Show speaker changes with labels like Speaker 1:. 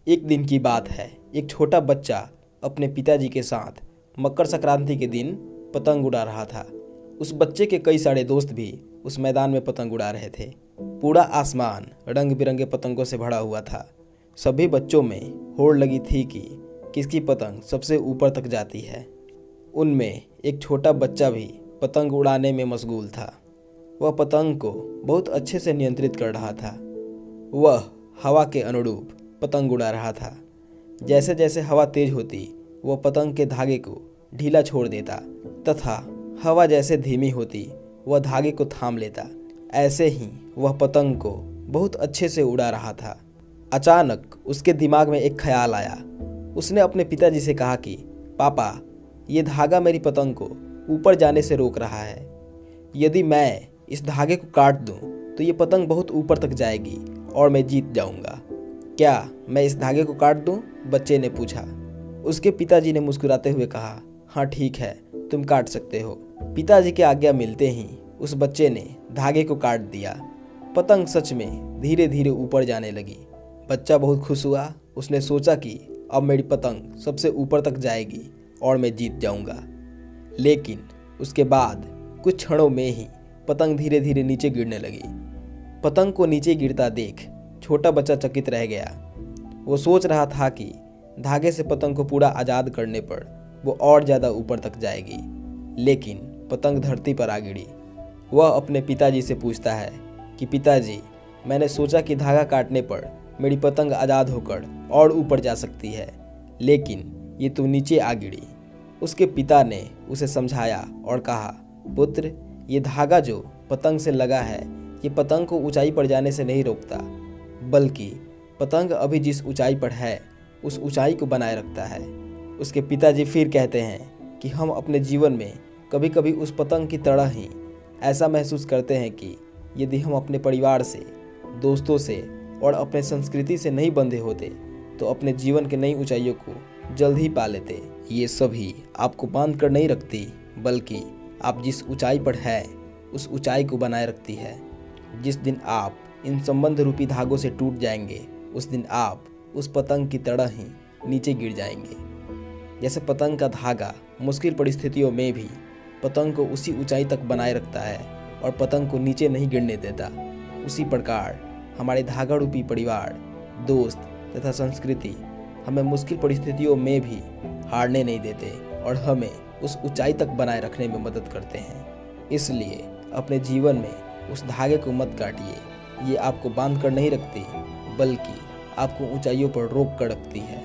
Speaker 1: एक दिन की बात है। एक छोटा बच्चा अपने पिताजी के साथ मकर संक्रांति के दिन पतंग उड़ा रहा था। उस बच्चे के कई सारे दोस्त भी उस मैदान में पतंग उड़ा रहे थे। पूरा आसमान रंग बिरंगे पतंगों से भरा हुआ था। सभी बच्चों में होड़ लगी थी कि किसकी पतंग सबसे ऊपर तक जाती है। उनमें एक छोटा बच्चा भी पतंग उड़ाने में मशगूल था। वह पतंग को बहुत अच्छे से नियंत्रित कर रहा था। वह हवा के अनुरूप पतंग उड़ा रहा था। जैसे जैसे हवा तेज होती वह पतंग के धागे को ढीला छोड़ देता तथा हवा जैसे धीमी होती वह धागे को थाम लेता। ऐसे ही वह पतंग को बहुत अच्छे से उड़ा रहा था। अचानक उसके दिमाग में एक ख्याल आया। उसने अपने पिताजी से कहा कि पापा, ये धागा मेरी पतंग को ऊपर जाने से रोक रहा है। यदि मैं इस धागे को काट दूं तो ये पतंग बहुत ऊपर तक जाएगी और मैं जीत जाऊंगा। क्या मैं इस धागे को काट दूं? बच्चे ने पूछा। उसके पिताजी ने मुस्कुराते हुए कहा, हाँ ठीक है, तुम काट सकते हो। पिताजी की आज्ञा मिलते ही उस बच्चे ने धागे को काट दिया। पतंग सच में धीरे धीरे ऊपर जाने लगी। बच्चा बहुत खुश हुआ। उसने सोचा कि अब मेरी पतंग सबसे ऊपर तक जाएगी और मैं जीत जाऊंगा। लेकिन उसके बाद कुछ क्षणों में ही पतंग धीरे धीरे नीचे गिरने लगी। पतंग को नीचे गिरता देख छोटा बच्चा चकित रह गया। वो सोच रहा था कि धागे से पतंग को पूरा आज़ाद करने पर वो और ज़्यादा ऊपर तक जाएगी। लेकिन पतंग धरती पर आ गिरी। वह अपने पिताजी से पूछता है कि पिताजी, मैंने सोचा कि धागा काटने पर मेरी पतंग आज़ाद होकर और ऊपर जा सकती है, लेकिन ये तो नीचे आ गिरी। उसके पिता ने उसे समझाया और कहा, पुत्र, ये धागा जो पतंग से लगा है ये पतंग को ऊंचाई पर जाने से नहीं रोकता, बल्कि पतंग अभी जिस ऊंचाई पर है उस ऊंचाई को बनाए रखता है। उसके पिताजी फिर कहते हैं कि हम अपने जीवन में कभी कभी उस पतंग की तरह ही ऐसा महसूस करते हैं कि यदि हम अपने परिवार से, दोस्तों से और अपने संस्कृति से नहीं बंधे होते तो अपने जीवन के नई ऊंचाइयों को जल्द ही पा लेते। ये सभी आपको बांध कर नहीं रखती, बल्कि आप जिस ऊंचाई पर है उस ऊंचाई को बनाए रखती है। जिस दिन आप इन संबंध रूपी धागों से टूट जाएंगे उस दिन आप उस पतंग की तरह ही नीचे गिर जाएंगे। जैसे पतंग का धागा मुश्किल परिस्थितियों में भी पतंग को उसी ऊंचाई तक बनाए रखता है और पतंग को नीचे नहीं गिरने देता, उसी प्रकार हमारे धागा रूपी परिवार, दोस्त तथा संस्कृति हमें मुश्किल परिस्थितियों में भी हारने नहीं देते और हमें उस ऊंचाई तक बनाए रखने में मदद करते हैं। इसलिए अपने जीवन में उस धागे को मत काटिए। ये आपको बांध कर नहीं रखती, बल्कि आपको ऊंचाइयों पर रोक कर रखती है।